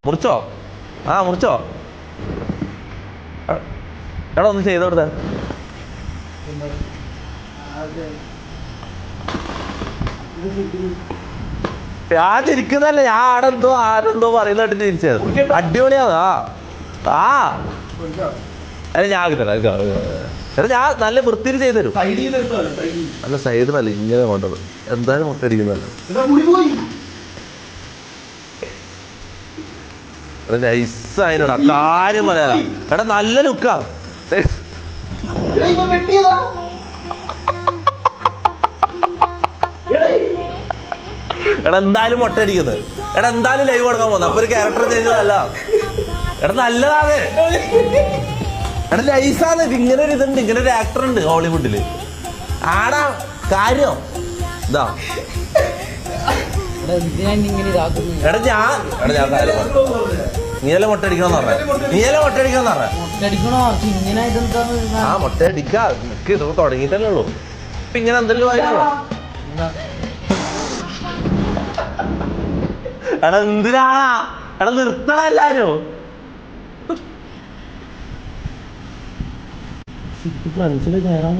മുറിച്ചോ? ആ മുറിച്ചോ? എടാ ഒന്ന് ചെയ്തോടുത്ത. ഞാൻ ചിരിക്കുന്നല്ലേ, ഞാൻ ആരെന്തോ പറയുന്നതായിട്ട് തിരിച്ചത്. അടിപൊളിയാ. ആ അല്ല ഞാൻ ആക്കി തരാം. എടാ ഞാൻ നല്ല വൃത്തിയിൽ ചെയ്തു തരും. അല്ല സൈഡിലല്ല, ഇങ്ങനെ കൊണ്ടത്. എന്തായാലും മുട്ട അടിക്കുന്നതല്ല. നൈസായിനോടാ, കാര്യം പറയാ. എടാ നല്ല ലുക്കാ. എടാ എന്തായാലും മുട്ട അടിക്കുന്നത്. എടാ എന്തായാലും ലൈവ് കൊടുക്കാൻ പോകുന്നത്. അപ്പൊ ഒരു ക്യാരക്ടർ ചേഞ്ച് അല്ല. എടാ നല്ലതാണ്. എടാ നൈസാണ്. ഇങ്ങനെ ഒരു ഇതുണ്ട്, ഇങ്ങനെ ഒരു ആക്ടർ ഉണ്ട് ഹോളിവുഡില്. ആടാ കാര്യം ഇതാ. എടാ ഞാൻ കാര്യം നീയല്ലേ മുട്ട അടിക്കണമെന്ന് പറഞ്ഞ. ആ മുട്ട അടിക്കാ. ഇത് തുടങ്ങിയിട്ടല്ലേ ഉള്ളൂ. ഇപ്പൊ ഇങ്ങനെ എന്തെങ്കിലും ആയിട്ടോ. എടാ എന്തിനാണാ? എടാ നിർത്തണ എല്ലാരും. മനസ്സിൽ കയറാൻ